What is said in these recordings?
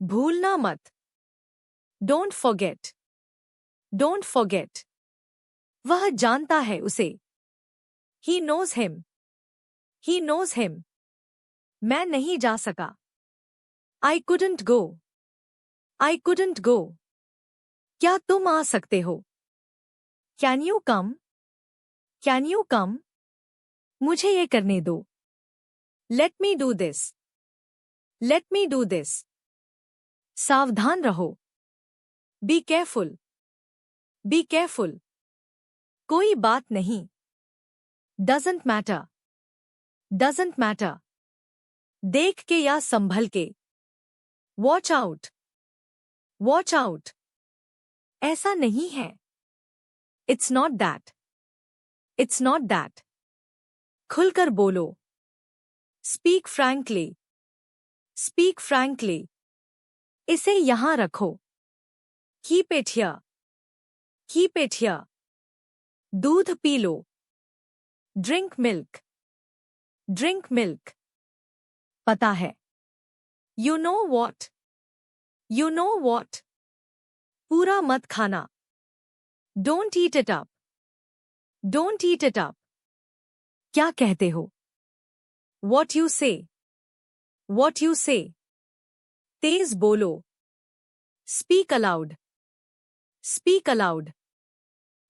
भूलना मत। Don't forget. Don't forget. वह जानता है उसे। He knows him. He knows him. मैं नहीं जा सका। I couldn't go. I couldn't go. क्या तुम आ सकते हो? Can you come? Can you come? मुझे ये करने दो। Let me do this. Let me do this. सावधान रहो। Be careful. Be careful. कोई बात नहीं। Doesn't matter. Doesn't matter. देख के या संभल के। Watch out. Watch out. ऐसा नहीं है। It's not that. It's not that. खुलकर बोलो। Speak frankly. Speak frankly. इसे यहाँ रखो। Keep it here. Keep it here. दूध P low. Drink milk. Drink milk. पता है। You know what. You know what. पूरा मत खाना। Don't eat it up. Don't eat it up. क्या कहते हो? What you say. What you say. तेज बोलो। Speak aloud. Speak aloud.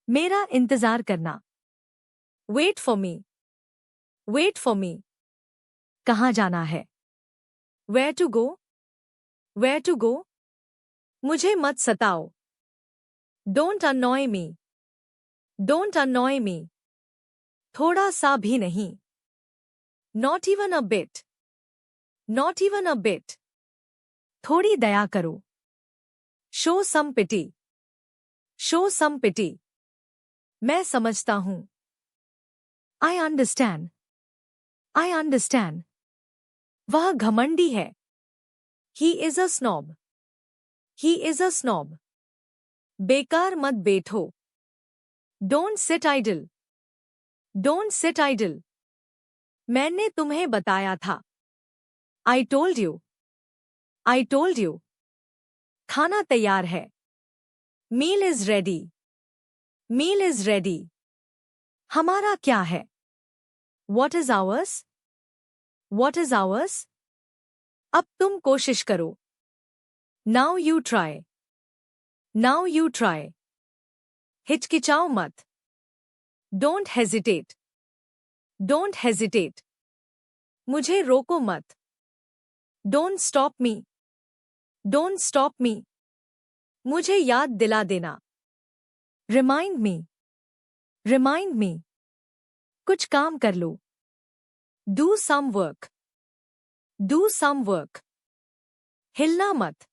मेरा इंतजार करना। Wait for me. Wait for me. कहाँ जाना है? Where to go? Where to go? मुझे मत सताओ। Don't annoy me. Don't annoy me. थोड़ा सा भी नहीं। Not even a bit. Not even a bit. थोड़ी दया करो। Show some pity. Show some pity. मैं समझता हूँ। I understand. I understand. वह घमंडी है। He is a snob. He is a snob. बेकार मत बैठो। Don't sit idle. Don't sit idle. मैंने तुम्हें बताया था। I told you. I told you. खाना तैयार है। Meal is ready. Meal is ready. हमारा क्या है? What is ours? What is ours? अब तुम कोशिश करो। Now you try. Now you try. हिचकिचाओ मत। Don't hesitate. Don't hesitate. मुझे रोको मत। Don't stop me. Don't stop me. मुझे याद दिला देना। Remind me. Remind me. कुछ काम कर लो। Do some work. Do some work. हिलना मत।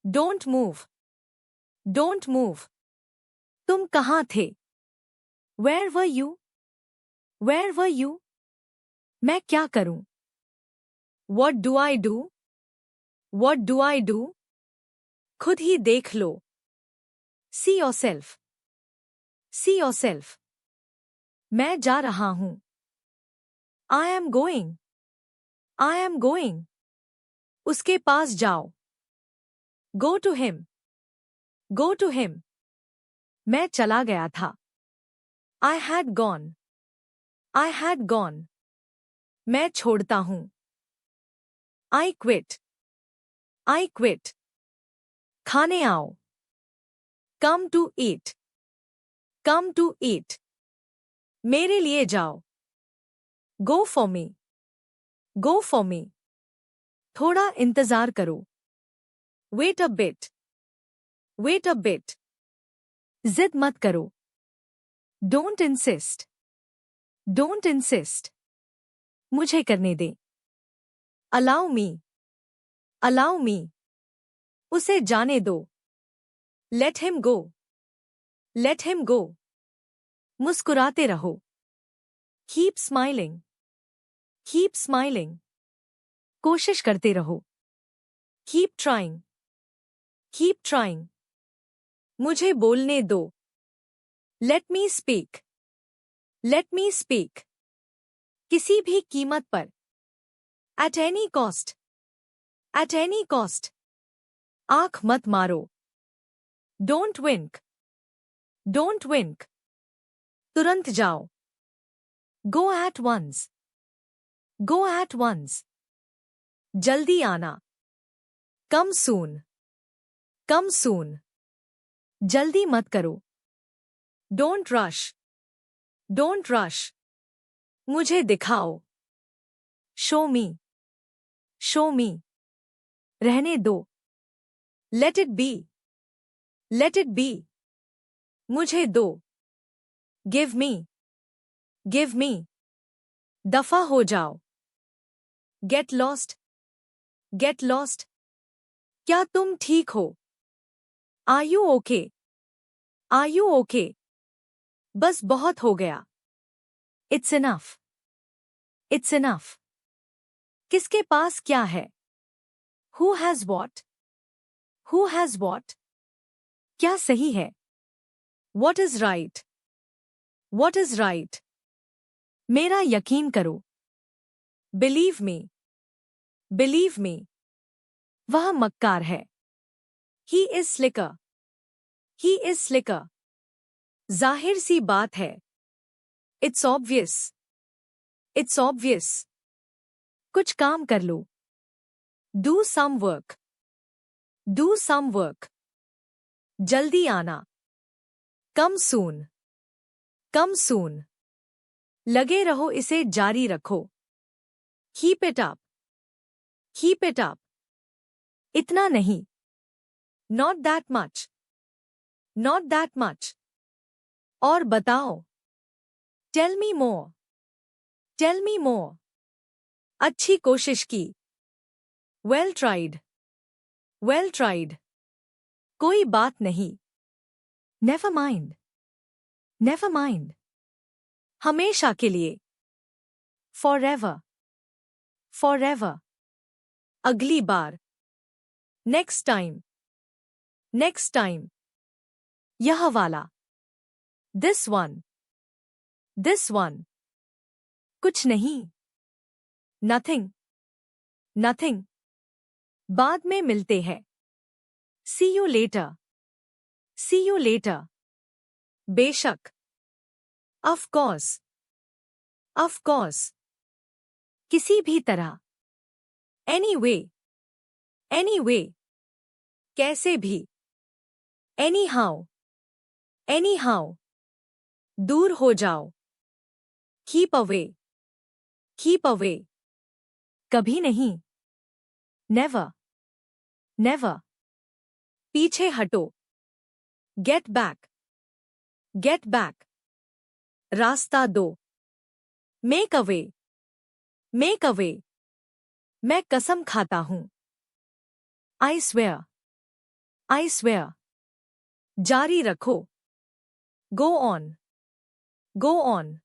Don't move. Don't move. तुम कहाँ थे? Where were you? Where were you? मैं क्या करूं? What do I do? What do I do? खुद ही देख लो। See yourself. See yourself. मैं जा रहा हूं। I am going. I am going. उसके पास जाओ। Go to him. Go to him. मैं चला गया था। I had gone. I had gone. मैं छोड़ता हूं। I quit. I quit. खाने आओ। Come to eat. Come to eat. मेरे लिए जाओ। Go for me. Go for me. थोड़ा इंतजार करो। Wait a bit. Wait a bit. जिद मत करो। Don't insist. Don't insist. मुझे करने दे। Allow me. Allow me. उसे जाने दो। Let him go. Let him go. मुस्कुराते रहो। Keep smiling. Keep smiling. कोशिश करते रहो। Keep trying. Keep trying. मुझे बोलने दो। Let me speak. Let me speak. किसी भी कीमत पर। At any cost. At any cost. आंख मत मारो. Don't wink. Don't wink. तुरंत जाओ. Go at once. Go at once. जल्दी आना. Come soon. Come soon. जल्दी मत करो. Don't rush. Don't rush. मुझे दिखाओ. Show me. Show me. रहने दो. Let it be. Let it be. मुझे दो. Give me. Give me. दफा हो जाओ. Get lost. Get lost. क्या तुम ठीक हो? Are you okay? Are you okay? बस बहुत हो गया. It's enough. It's enough. किसके पास क्या है? Who has what? Who has what? क्या सही है? What is right? What is right? मेरा यकीन करो. Believe me. Believe me. वह मक्कार है. He is slicker. He is slicker. जाहिर सी बात है. It's obvious. It's obvious. कुछ काम कर लो. Do some work. Do some work. जल्दी आना. Come soon. Come soon. लगे रहो इसे जारी रखो. Keep it up. Keep it up. इतना नहीं. Not that much. Not that much. और बताओ. Tell me more. Tell me more. अच्छी कोशिश की. Well tried. Well tried. कोई बात नहीं. Never mind. Never mind. हमेशा के लिए. Forever. Forever. अगली बार. Next time. Next time. यह वाला. This one. This one. कुछ नहीं. Nothing. Nothing. बाद में मिलते हैं. See you later. See you later. बेशक. Of course. Of course. किसी भी तरह. Anyway. Anyway. कैसे भी. Anyhow. Anyhow. दूर हो जाओ. Keep away. Keep away. कभी नहीं. Never. Never. पीछे हटो. Get back. Get back. रास्ता दो. Make away. Make away. मैं कसम खाता हूं. I swear. I swear. जारी रखो. Go on. Go on.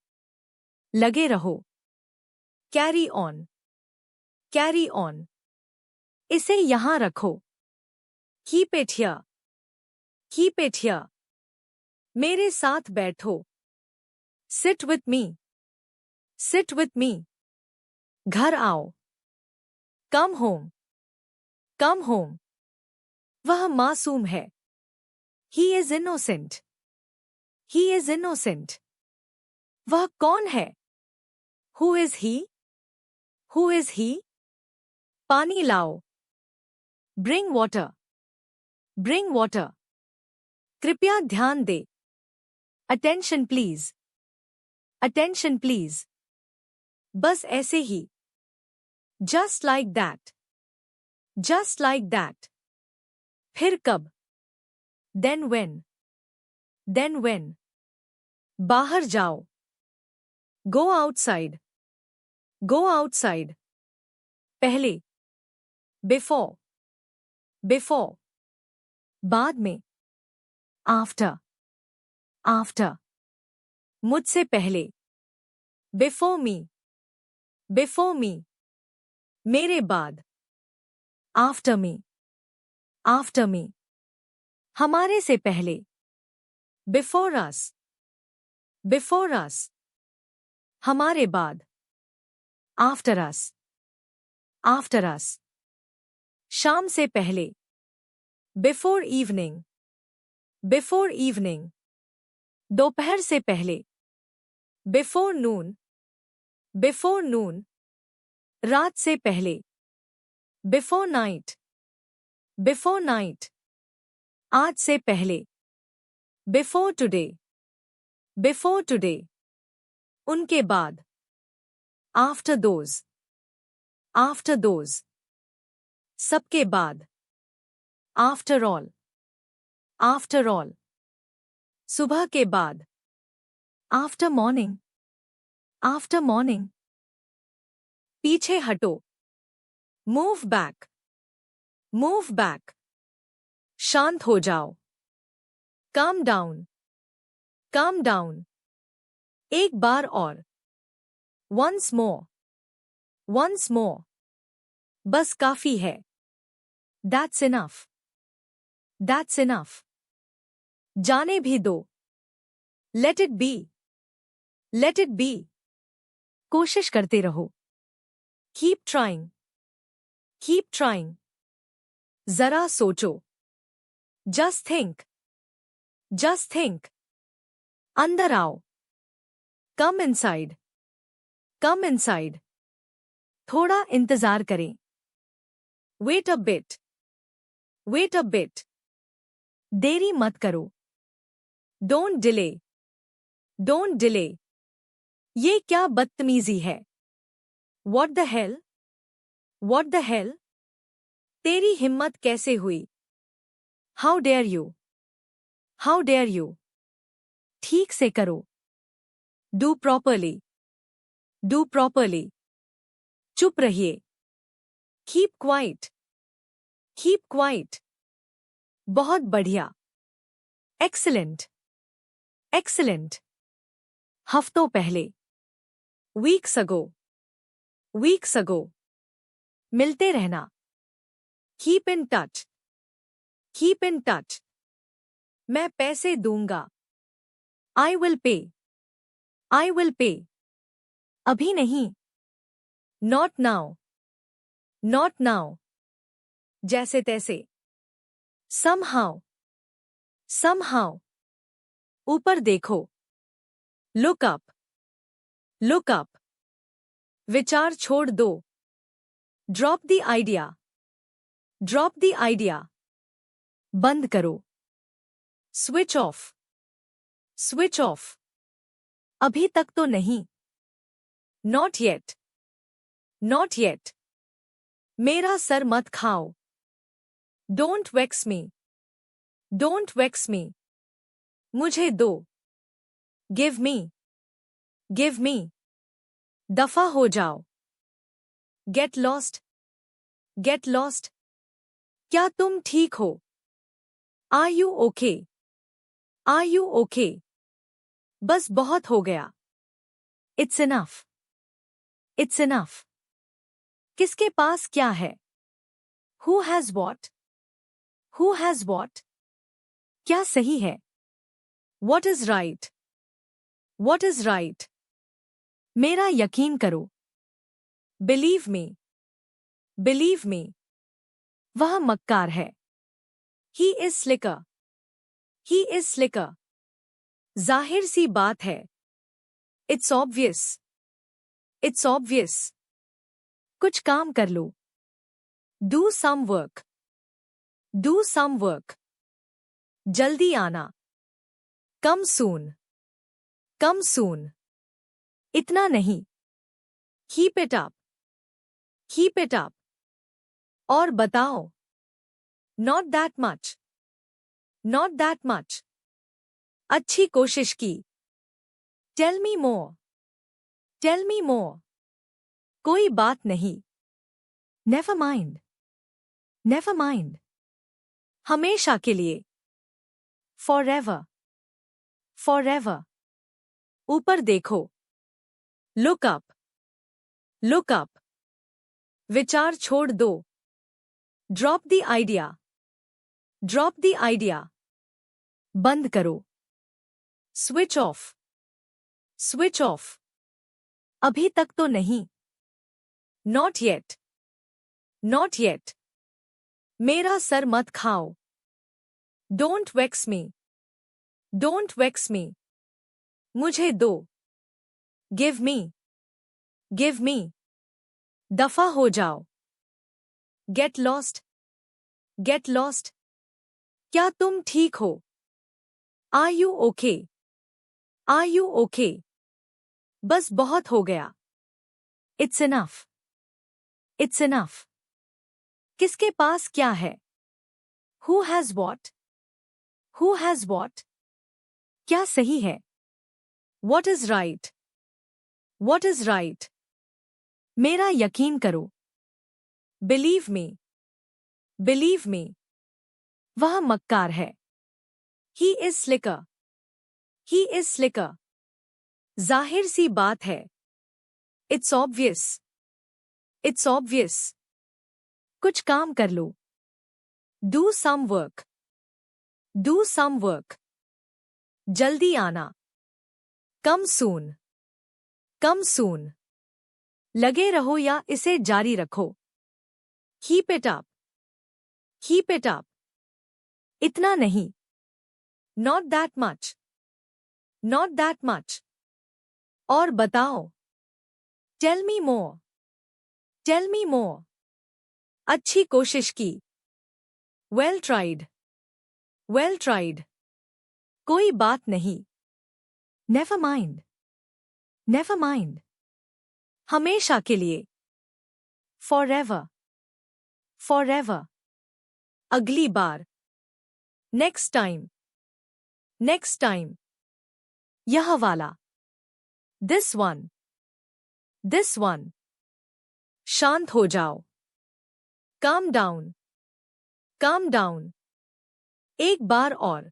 लगे रहो. Carry on. Carry on. इसे यहां रखो. Keep it here. Keep it here. मेरे साथ बैठो. Sit with me. Sit with me. घर आओ. Come home. Come home. वह मासूम है. He is innocent. He is innocent. वह कौन है? Who is he? Who is he? पानी लाओ. Bring water. Bring water. कृपया ध्यान दे. Attention please. Attention please. बस ऐसे ही. Just like that. Just like that. फिर कब? Then when. Then when. बाहर जाओ. Go outside. Go outside. पहले. Before. Before. बाद में. After. After. मुझसे पहले. Before me. Before me. मेरे बाद. After me. After me. हमारे से पहले. Before us. Before us. हमारे बाद. After us. After us. शाम से पहले. Before evening. Before evening. दोपहर से पहले. Before noon. Before noon. रात से पहले. Before night. Before night. आज से पहले. Before today. Before today. उनके बाद. After those. After those. सबके बाद. After all. After all. सुबह के बाद. After morning. After morning. पीछे हटो. Move back. Move back. शांत हो जाओ. Calm down. Calm down. एक बार और. Once more. Once more. बस काफी है. That's enough. That's enough. जाने भी दो. Let it be. Let it be. कोशिश करते रहो. Keep trying. Keep trying. जरा सोचो. Just think. Just think. अंदर आओ. Come inside. Come inside. थोड़ा इंतजार करें. Wait a bit. Wait a bit. देरी मत करो. Don't delay. Don't delay. ये क्या बदतमीजी है? What the hell? What the hell? तेरी हिम्मत कैसे हुई? How dare you? How dare you? ठीक से करो. Do properly. Do properly. चुप रहिए. Keep quiet. Keep quiet. बहुत बढ़िया. Excellent. Excellent. हफ्तों पहले. Weeks ago. Weeks ago. मिलते रहना. Keep in touch. Keep in touch. मैं पैसे दूंगा. I will pay. I will pay. अभी नहीं. Not now. Not now. जैसे तैसे. Somehow. Somehow. ऊपर देखो. Look up. Look up. विचार छोड़ दो. Drop the idea. Drop the idea. बंद करो. Switch off. Switch off. अभी तक तो नहीं. Not yet. Not yet. मेरा सर मत खाओ. Don't vex me. Don't vex me. मुझे दो. Give me. Give me. दफा हो जाओ. Get lost. Get lost. क्या तुम ठीक हो? Are you okay? Are you okay? बस बहुत हो गया. It's enough. It's enough. किसके पास क्या है? Who has what? Who has what? क्या सही है? What is right? What is right? मेरा यकीन करो. Believe me. Believe me. वह मक्कार है. He is slicker. He is slicker. जाहिर सी बात है. It's obvious. It's obvious. कुछ काम कर लो. Do some work. Do some work. जल्दी आना. Come soon. Come soon. इतना नहीं. Keep it up. Keep it up. और बताओ. Not that much. Not that much. अच्छी कोशिश की. Tell me more. Tell me more. कोई बात नहीं. Never mind. Never mind. हमेशा के लिए. Forever. Forever. ऊपर देखो. Look up. Look up. विचार छोड़ दो. Drop the idea. Drop the idea. बंद करो. Switch off. Switch off. अभी तक तो नहीं. Not yet. Not yet. मेरा सर मत खाओ. Don't vex me. Don't vex me. मुझे दो. Give me. Give me. दफा हो जाओ. Get lost. Get lost. क्या तुम ठीक हो? Are you okay? Are you okay? बस बहुत हो गया. It's enough. It's enough. किसके पास क्या है? Who has what? Who has what? क्या सही है? What is right? What is right? मेरा यकीन करो. Believe me. Believe me. वह मक्कार है. He is slicker. He is slicker. जाहिर सी बात है. It's obvious. It's obvious. कुछ काम कर लो. Do some work. Do some work. जल्दी आना. Come soon. Come soon. लगे रहो या इसे जारी रखो. Keep it up. Keep it up. इतना नहीं. Not that much. Not that much. और बताओ. Tell me more. Tell me more. अच्छी कोशिश की. Well tried. Well tried. कोई बात नहीं. Never mind. Never mind. हमेशा के लिए. Forever. Forever. अगली बार. Next time. Next time. यह वाला. This one. This one. शांत हो जाओ. Calm down. Calm down. एक बार और.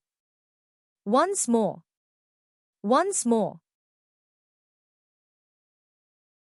Once more. Once more.